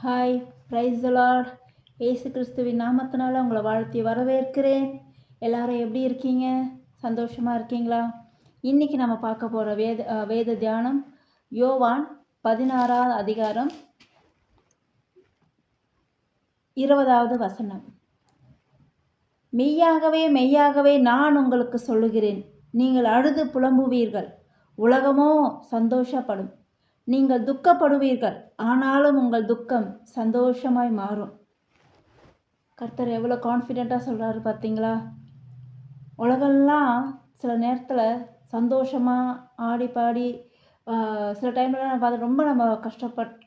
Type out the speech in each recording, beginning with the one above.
Hi, praise the Lord. இயேசு கிறிஸ்துவின் நாமத்தினால உங்களை வாழ்த்தி வரவேற்கிறேன். எல்லாரும் எப்படி இருக்கீங்க? சந்தோஷமாக இருக்கீங்களா? இன்னைக்கு நம்ம பார்க்க போகிற வேத தியானம் யோவான் 16வது அதிகாரம் 20வது வசனம். மெய்யாகவே மெய்யாகவே நான் உங்களுக்கு சொல்லுகிறேன், நீங்கள் அழுது புலம்புவீர்கள், உலகமோ சந்தோஷப்படும். நீங்கள் துக்கப்படுவீர்கள், ஆனாலும் உங்கள் துக்கம் சந்தோஷமாய் மாறும். கர்த்தர் எவ்வளோ கான்ஃபிடெண்ட்டாக சொல்கிறாரு பார்த்தீங்களா? உலகெல்லாம் சில நேரத்தில் சந்தோஷமாக ஆடி பாடி சில டைம்ல நம்ம பார்த்து ரொம்ப நம்ம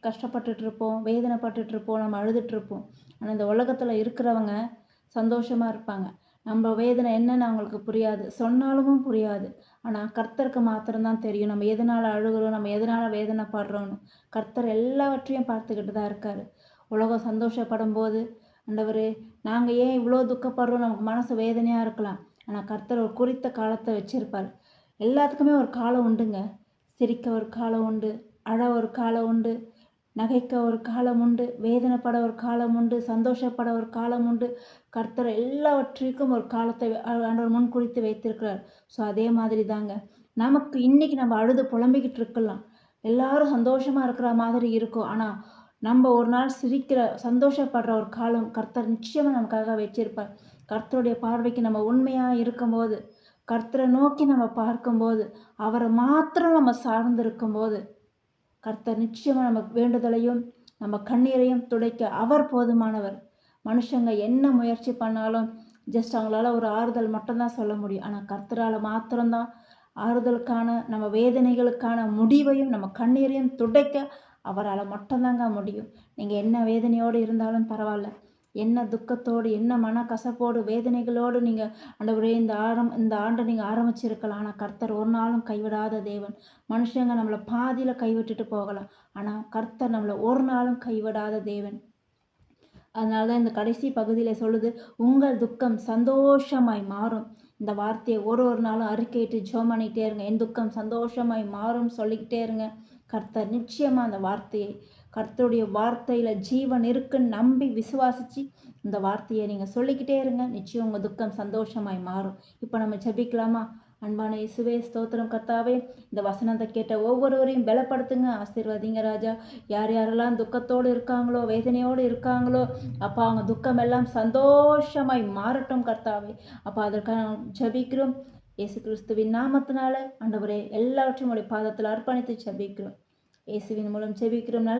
கஷ்டப்பட்டுட்ருப்போம், வேதனைப்பட்டுட்ருப்போம், நம்ம அழுதுட்ருப்போம். ஆனால் இந்த உலகத்தில் இருக்கிறவங்க சந்தோஷமாக இருப்பாங்க. நம்ம வேதனை என்னன்னு அவங்களுக்கு புரியாது, சொன்னாலும் புரியாது. ஆனால் கர்த்தருக்கு மாத்திரம்தான் தெரியும் நம்ம எதனால் அழுகிறோம், நம்ம எதனால் வேதனைப்படுறோன்னு. கர்த்தர் எல்லாவற்றையும் பார்த்துக்கிட்டு தான் இருக்கார். உலகம் சந்தோஷப்படும் போது, ஆண்டவரே நாங்கள் ஏன் இவ்வளோ துக்கப்படுறோம், நமக்கு மனசு வேதனையாக இருக்கலாம். ஆனால் கர்த்தர் ஒரு குறித்த காலத்தை வச்சுருப்பார். எல்லாத்துக்குமே ஒரு காலம் உண்டுங்க. சிரிக்க ஒரு காலம் உண்டு, அழ ஒரு காலம் உண்டு, நகைக்க ஒரு காலம் உண்டு, வேதனைப்பட ஒரு காலம் உண்டு, சந்தோஷப்பட ஒரு காலம் உண்டு. கர்த்தர் எல்லாவற்றிற்கும் ஒரு காலத்தை ஆண்டவர் முன் குறித்து வைத்திருக்கிறார். ஸோ அதே மாதிரி தாங்க நமக்கு இன்னைக்கு நம்ம அழுது புலம்பிக்கிட்டு இருக்கலாம், எல்லாரும் சந்தோஷமாக இருக்கிற மாதிரி இருக்கும். ஆனால் நம்ம ஒரு நாள் சிரிக்கிற சந்தோஷப்படுற ஒரு காலம் கர்த்தர் நிச்சயமாக நமக்காக வச்சிருப்பார். கர்த்தருடைய பார்வைக்கு நம்ம உண்மையாக இருக்கும்போது, கர்த்தரை நோக்கி நம்ம பார்க்கும்போது, அவரை மாத்திரம் நம்ம சார்ந்து இருக்கும்போது, கர்த்தர் நிச்சயமாக நம்ம வேண்டுதலையும் நம்ம கண்ணீரையும் துடைக்க அவர் போதுமானவர். மனுஷங்க என்ன முயற்சி பண்ணாலும் ஜஸ்ட் அவங்களால ஒரு ஆறுதல் மட்டும்தான் சொல்ல முடியும். ஆனால் கர்த்தரால் மாத்திரம்தான் ஆறுதலுக்கான நம்ம வேதனைகளுக்கான முடிவையும் நம்ம கண்ணீரையும் துடைக்க அவரால் மட்டும்தாங்க முடியும். நீங்கள் என்ன வேதனையோடு இருந்தாலும் பரவாயில்ல, என்ன துக்கத்தோடு, என்ன மனக்கசப்போடு, வேதனைகளோடு நீங்கள் ஆண்டவரே இந்த ஆண்டை நீங்கள் ஆரம்பிச்சிருக்கலாம். ஆனால் கர்த்தர் ஒரு நாளும் கைவிடாத தேவன். மனுஷங்க நம்மளை பாதியில் கைவிட்டுட்டு போகலாம், ஆனால் கர்த்தர் நம்மளை ஒரு நாளும் கைவிடாத தேவன். அதனால தான் இந்த கடைசி பகுதியில் சொல்லுது, உங்கள் துக்கம் சந்தோஷமாய் மாறும். இந்த வார்த்தையை ஒரு நாளும் அறிக்கையிட்டு ஜெபம் பண்ணிக்கிட்டே இருங்க. என் துக்கம் சந்தோஷமாய் மாறும் சொல்லிக்கிட்டே இருங்க. கர்த்தர் நிச்சயமாக அந்த வார்த்தையை, கர்த்தருடைய வார்த்தையில் ஜீவன் இருக்குன்னு நம்பி விசுவாசித்து இந்த வார்த்தையை நீங்கள் சொல்லிக்கிட்டே இருங்க. நிச்சயம் உங்கள் துக்கம் சந்தோஷமாய் மாறும். இப்போ நம்ம ஜெபிக்கலாமா? அன்பான இயேசுவே ஸ்தோத்திரம். கர்த்தாவே, இந்த வசனத்தை கேட்ட ஒவ்வொருவரையும் பலப்படுத்துங்க, ஆசீர்வதிங்க ராஜா. யார் யாரெல்லாம் துக்கத்தோடு இருக்காங்களோ, வேதனையோடு இருக்காங்களோ அப்பா, அவங்க துக்கம் எல்லாம் சந்தோஷமாய் மாறட்டும் கர்த்தாவே. அப்பா, அதற்காக ஜெபிக்கிறோம் இயேசு கிறிஸ்துவின் நாமத்தினால. ஆண்டவரே, எல்லாவற்றையும் உடைய பாதத்தில் அர்ப்பணித்து ஜெபிக்கிறோம். இயேசுவின் மூலம் ஜெபிக்கிறோம்.